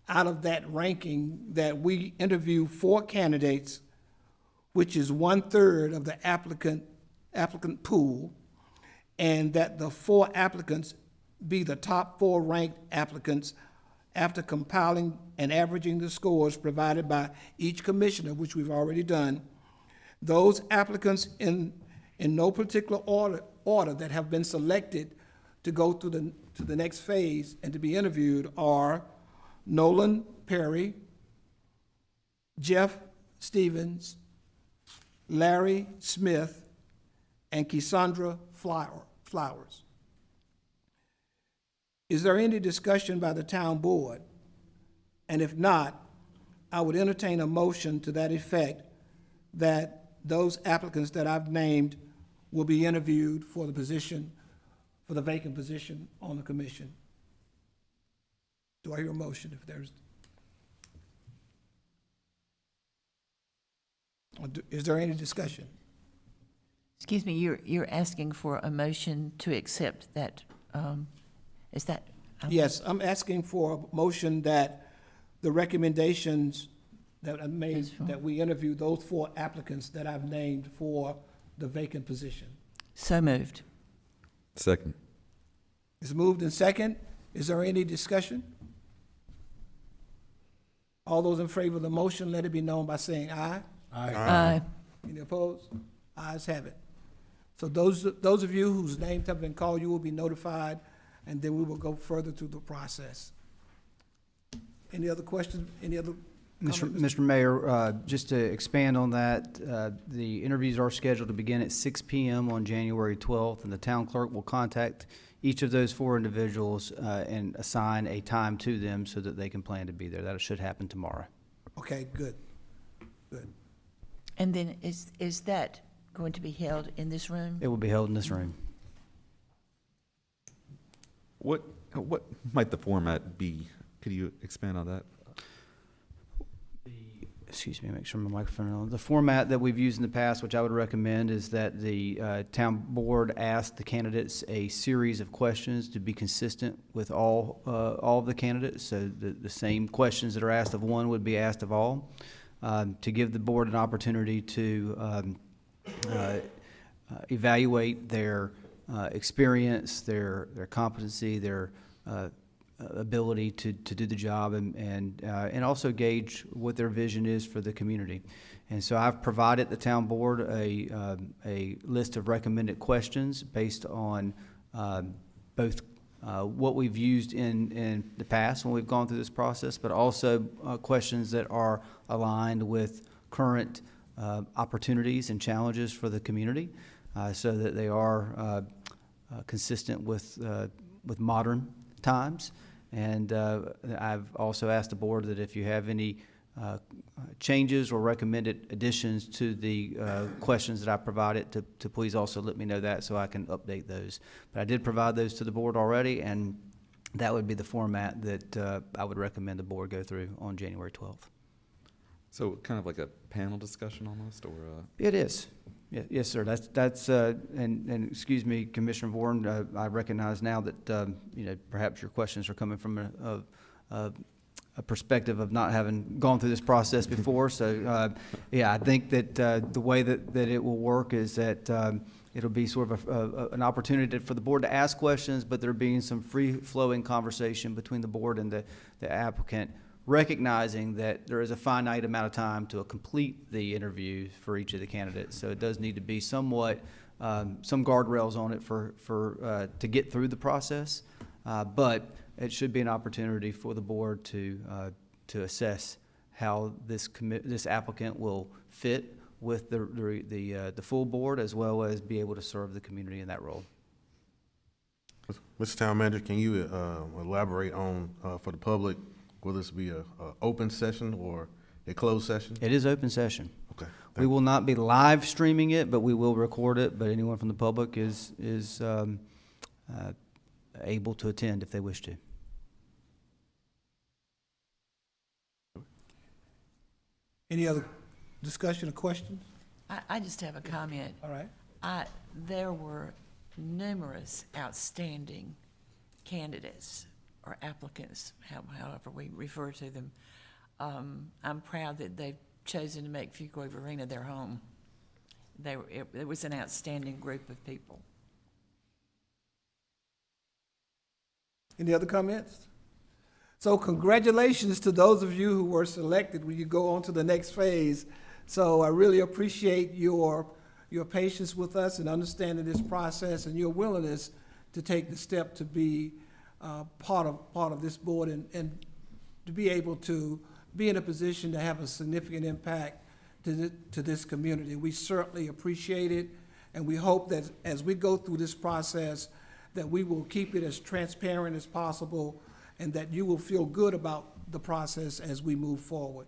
out of that ranking that we interview 4 candidates, which is 1/3 of the applicant pool, and that the 4 applicants be the top 4 ranked applicants after compiling and averaging the scores provided by each commissioner, which we've already done. Those applicants in no particular order that have been selected to go to the next phase and to be interviewed are Nolan Perry, Jeff Stevens, Larry Smith, and Cassandra Flowers. Is there any discussion by the town board? And if not, I would entertain a motion to that effect that those applicants that I've named will be interviewed for the position, for the vacant position on the commission. Do I hear a motion if there's? Is there any discussion? Excuse me, you're asking for a motion to accept that, is that? Yes, I'm asking for a motion that the recommendations that I made, that we interview those 4 applicants that I've named for the vacant position. So moved. Second. It's moved and second. Is there any discussion? All those in favor of the motion, let it be known by saying aye. Aye. Any opposed? Ayes have it. So those of you whose names have been called, you will be notified, and then we will go further through the process. Any other questions? Any other comments? Mr. Mayor, just to expand on that, the interviews are scheduled to begin at 6 p.m. on January 12th, and the town clerk will contact each of those 4 individuals and assign a time to them so that they can plan to be there. That should happen tomorrow. Okay, good. Good. And then is that going to be held in this room? It will be held in this room. What might the format be? Could you expand on that? Excuse me, make sure my microphone is on. The format that we've used in the past, which I would recommend, is that the town board ask the candidates a series of questions to be consistent with all of the candidates. So the same questions that are asked of one would be asked of all, to give the board an opportunity to evaluate their experience, their competency, their ability to do the job, and also gauge what their vision is for the community. And so I've provided the town board a list of recommended questions based on both what we've used in the past when we've gone through this process, but also questions that are aligned with current opportunities and challenges for the community, so that they are consistent with modern times. And I've also asked the board that if you have any changes or recommended additions to the questions that I provided, to please also let me know that so I can update those. But I did provide those to the board already, and that would be the format that I would recommend the board go through on January 12th. So kind of like a panel discussion almost, or? It is. Yes, sir. That's and excuse me, Commissioner Warren, I recognize now that perhaps your questions are coming from a perspective of not having gone through this process before. So yeah, I think that the way that it will work is that it'll be sort of an opportunity for the board to ask questions, but there being some free-flowing conversation between the board and the applicant, recognizing that there is a finite amount of time to complete the interview for each of the candidates. So it does need to be somewhat, some guardrails on it to get through the process. But it should be an opportunity for the board to assess how this applicant will fit with the full board, as well as be able to serve the community in that role. Mr. Town Manager, can you elaborate on, for the public, will this be a open session or a closed session? It is open session. Okay. We will not be live streaming it, but we will record it, but anyone from the public is able to attend if they wish to. Any other discussion or questions? I just have a comment. All right. There were numerous outstanding candidates or applicants, however we refer to them. I'm proud that they've chosen to make Fuquay-Varina their home. It was an outstanding group of people. Any other comments? So congratulations to those of you who were selected when you go on to the next phase. So I really appreciate your patience with us and understanding this process and your willingness to take the step to be part of this board and to be able to be in a position to have a significant impact to this community. We certainly appreciate it, and we hope that as we go through this process that we will keep it as transparent as possible and that you will feel good about the process as we move forward.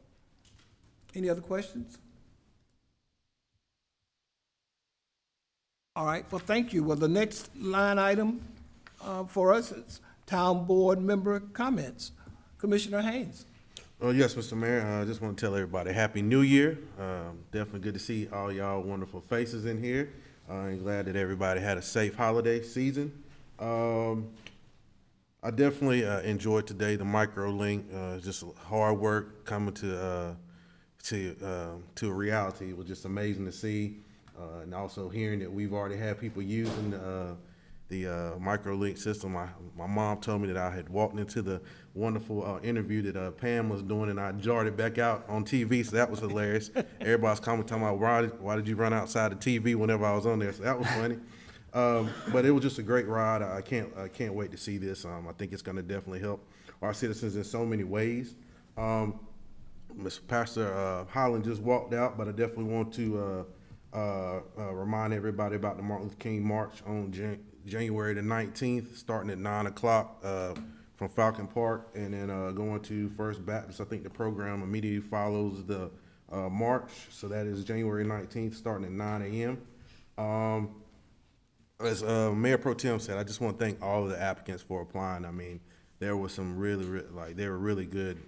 Any other questions? All right, well, thank you. Well, the next line item for us is town board member comments. Commissioner Haynes. Oh, yes, Mr. Mayor, I just want to tell everybody Happy New Year. Definitely good to see all y'all wonderful faces in here. I'm glad that everybody had a safe holiday season. I definitely enjoyed today the micro link. Just hard work coming to a reality. It was just amazing to see, and also hearing that we've already had people using the micro link system. My mom told me that I had walked into the wonderful interview that Pam was doing, and I jarred it back out on TV, so that was hilarious. Everybody's commenting about why did you run outside the TV whenever I was on there, so that was funny. But it was just a great ride. I can't wait to see this. I think it's going to definitely help our citizens in so many ways. Mr. Pastor Holland just walked out, but I definitely want to remind everybody about the Martin Luther King March on January the 19th, starting at 9 o'clock from Falcon Park, and then going to First Baptist. I think the program immediately follows the march, so that is January 19th, starting at 9 a.m. As Mayor Pro Tem said, I just want to thank all of the applicants for applying. I mean, there were some they were really good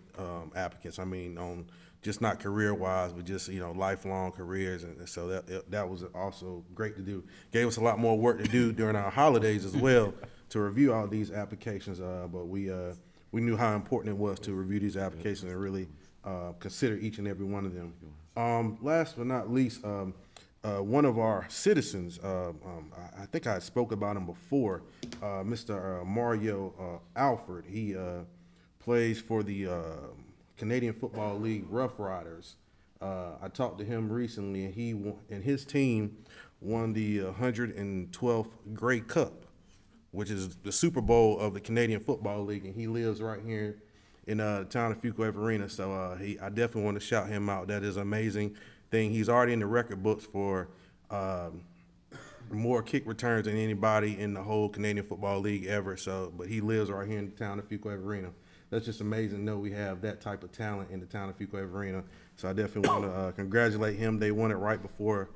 applicants. I mean, on just not career-wise, but just, lifelong careers. And so that was also great to do. Gave us a lot more work to do during our holidays as well to review all these applications. But we knew how important it was to review these applications and really consider each and every one of them. Last but not least, one of our citizens, I think I spoke about him before, Mr. Mario Alford. He plays for the Canadian Football League Rough Riders. I talked to him recently, and he and his team won the 112th Grey Cup, which is the Super Bowl of the Canadian Football League, and he lives right here in the town of Fuquay-Varina. So I definitely want to shout him out. That is amazing thing. He's already in the record books for more kick returns than anybody in the whole Canadian Football League ever. So, but he lives right here in the town of Fuquay-Varina. That's just amazing to know we have that type of talent in the town of Fuquay-Varina. So I definitely want to congratulate him. They won it right before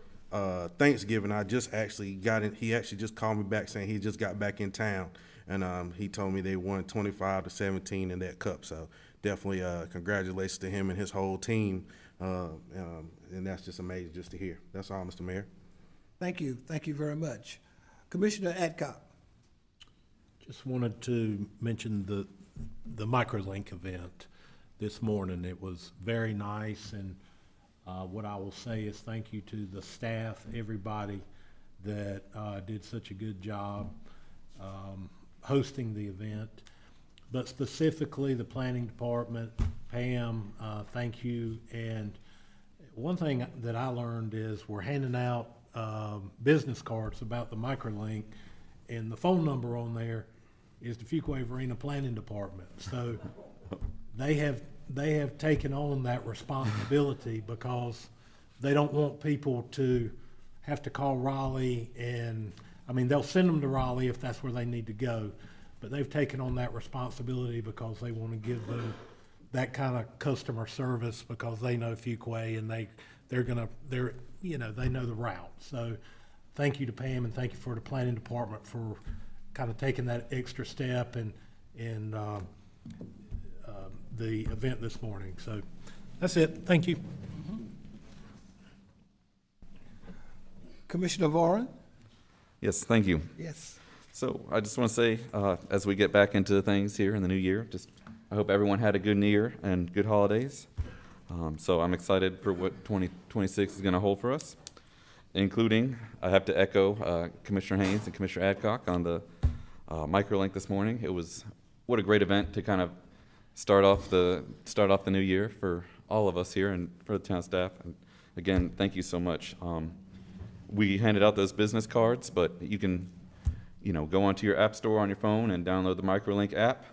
Thanksgiving. I just actually got in. He actually just called me back saying he just got back in town, and he told me they won 25-17 in that cup. So definitely congratulations to him and his whole team. And that's just amazing just to hear. That's all, Mr. Mayor. Thank you. Thank you very much. Commissioner Adcock. Just wanted to mention the MicroLink event this morning. It was very nice, and what I will say is thank you to the staff, everybody that did such a good job hosting the event, but specifically the planning department. Pam, thank you. And one thing that I learned is we're handing out business cards about the MicroLink, and the phone number on there is the Fuquay-Varina Planning Department. So they have taken on that responsibility because they don't want people to have to call Raleigh and I mean, they'll send them to Raleigh if that's where they need to go, but they've taken on that responsibility because they want to give them that kind of customer service because they know Fuquay and they're they know the route. So thank you to Pam and thank you for the planning department for kind of taking that extra step in the event this morning. So that's it. Thank you. Commissioner Voren? Yes, thank you. Yes. So I just want to say, as we get back into things here in the new year, I hope everyone had a good New Year and good holidays. So I'm excited for what 2026 is going to hold for us, including, I have to echo Commissioner Haynes and Commissioner Adcock on the microlink this morning. It was, what a great event to kind of start off the new year for all of us here and for the town staff. And again, thank you so much. We handed out those business cards, but you can, go onto your app store on your phone and download the microlink app.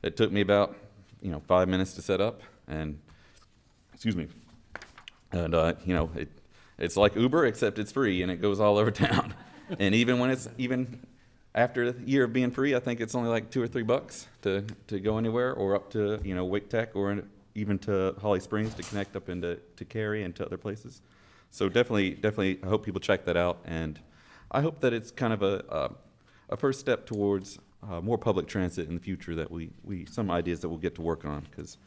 It took me about, 5 minutes to set up, and it's like Uber except it's free and it goes all over town. And even after a year of being free, I think it's only like $2 or $3 to go anywhere, or up to Wake Tech, or even to Holly Springs to connect up into Cary and to other places. So definitely, I hope people check that out, and I hope that it's kind of a first step towards more public transit in the future. That we some ideas that we'll get to work on, because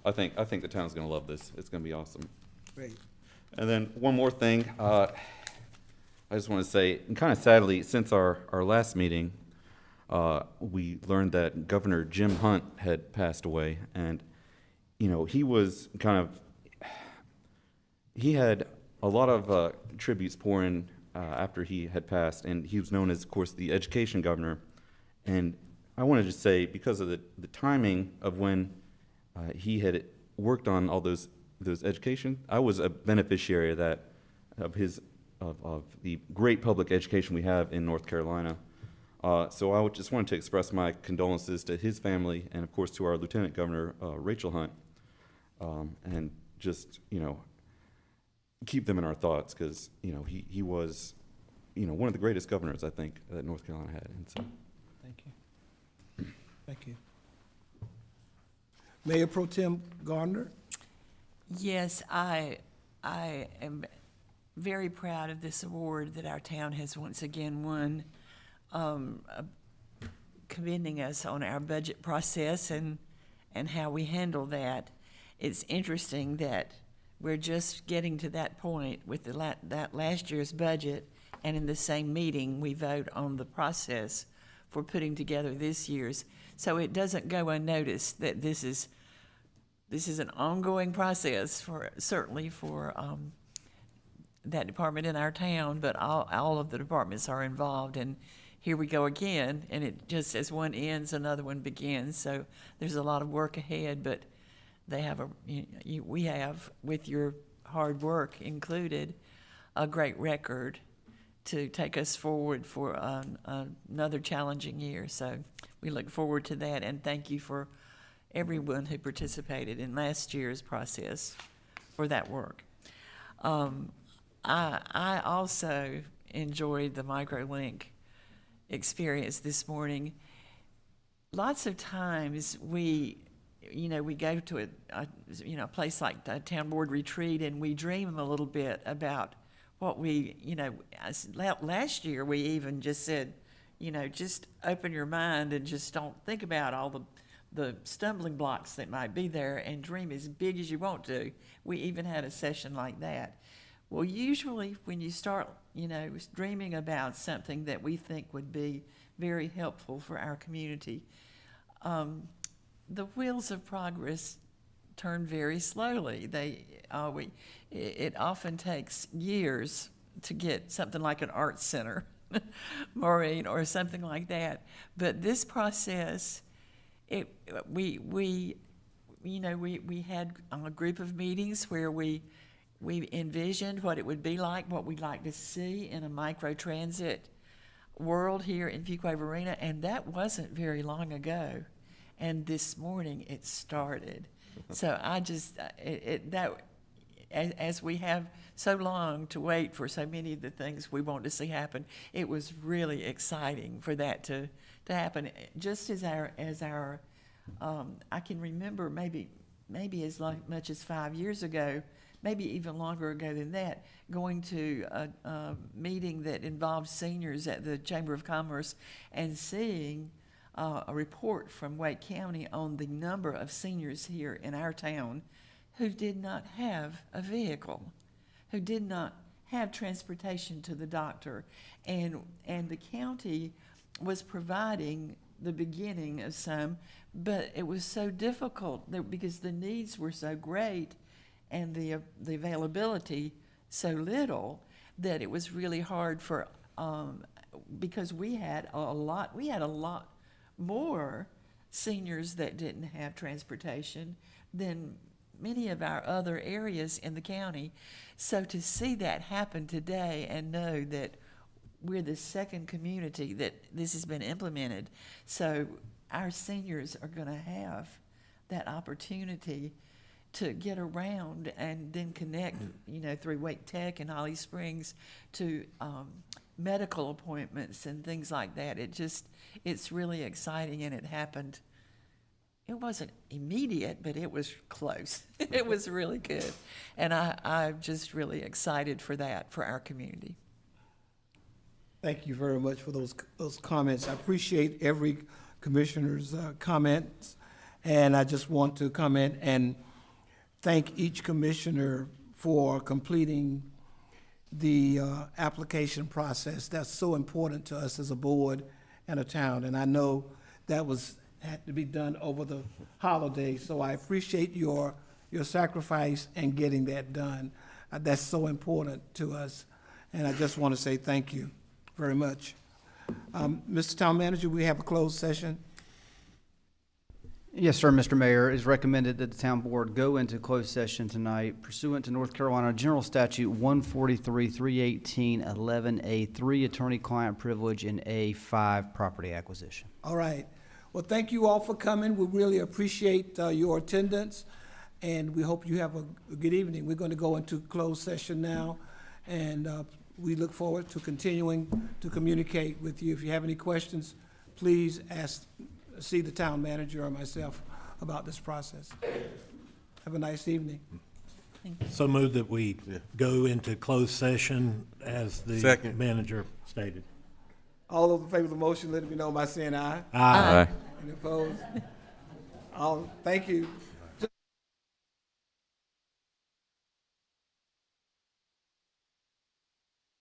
I think the town's going to love this. It's going to be awesome. Great. And then one more thing, I just want to say, and kind of sadly, since our last meeting, we learned that Governor Jim Hunt had passed away, and he was he had a lot of tributes pour in after he had passed, and he was known as, of course, the education governor. And I wanted to say, because of the timing of when he had worked on all those education, I was a beneficiary of that, of the great public education we have in North Carolina. So I just wanted to express my condolences to his family, and of course to our Lieutenant Governor, Rachel Hunt, and just, keep them in our thoughts, because he was one of the greatest governors, I think, that North Carolina had. And so Thank you. Mayor Pro Tem Gardner? Yes, I am very proud of this award that our town has once again won, commending us on our budget process and how we handle that. It's interesting that we're just getting to that point with that last year's budget, and in the same meeting, we vote on the process for putting together this year's. So it doesn't go unnoticed that this is an ongoing process certainly for that department in our town, but all of the departments are involved, and here we go again, and it just, as one ends, another one begins. So there's a lot of work ahead, but they have we have, with your hard work included, a great record to take us forward for another challenging year. So we look forward to that, and thank you for everyone who participated in last year's process for that work. I also enjoyed the MicroLink experience this morning. Lots of times we go to a place like the town board retreat, and we dream a little bit about what last year we even just said, just open your mind and just don't think about all the stumbling blocks that might be there, and dream as big as you want to. We even had a session like that. Well, usually when you start, dreaming about something that we think would be very helpful for our community, the wheels of progress turn very slowly. It often takes years to get something like an arts center, Maureen, or something like that. But this process, we had a group of meetings where we envisioned what it would be like, what we'd like to see in a microtransit world here in Fuquay-Varina, and that wasn't very long ago. And this morning it started. So I just, as we have so long to wait for so many of the things we want to see happen, it was really exciting for that to happen. Just as our I can remember maybe as much as 5 years ago, maybe even longer ago than that, going to a meeting that involved seniors at the Chamber of Commerce and seeing a report from Wake County on the number of seniors here in our town who did not have a vehicle, who did not have transportation to the doctor. And the county was providing the beginning of some, but it was so difficult because the needs were so great and the availability so little that it was really hard for, because we had a lot more seniors that didn't have transportation than many of our other areas in the county. So to see that happen today and know that we're the second community that this has been implemented, so our seniors are going to have that opportunity to get around and then connect, through Wake Tech and Holly Springs to medical appointments and things like that. It's really exciting, and it happened. It wasn't immediate, but it was close. It was really good. And I'm just really excited for that, for our community. Thank you very much for those comments. I appreciate every commissioner's comments, and I just want to comment and thank each commissioner for completing the application process. That's so important to us as a board and a town, and I know that had to be done over the holidays, so I appreciate your sacrifice in getting that done. That's so important to us, and I just want to say thank you very much. Mr. Town Manager, we have a closed session. Yes, sir, Mr. Mayor. It is recommended that the town board go into closed session tonight pursuant to North Carolina General Statute 143-318-11A3, attorney-client privilege, and A5, property acquisition. All right. Well, thank you all for coming. We really appreciate your attendance, and we hope you have a good evening. We're going to go into closed session now, and we look forward to continuing to communicate with you. If you have any questions, please see the town manager or myself about this process. Have a nice evening. So moved that we go into closed session as the Second. manager stated. All those in favor of the motion, let me know by saying aye. Aye. Any opposed? Thank you.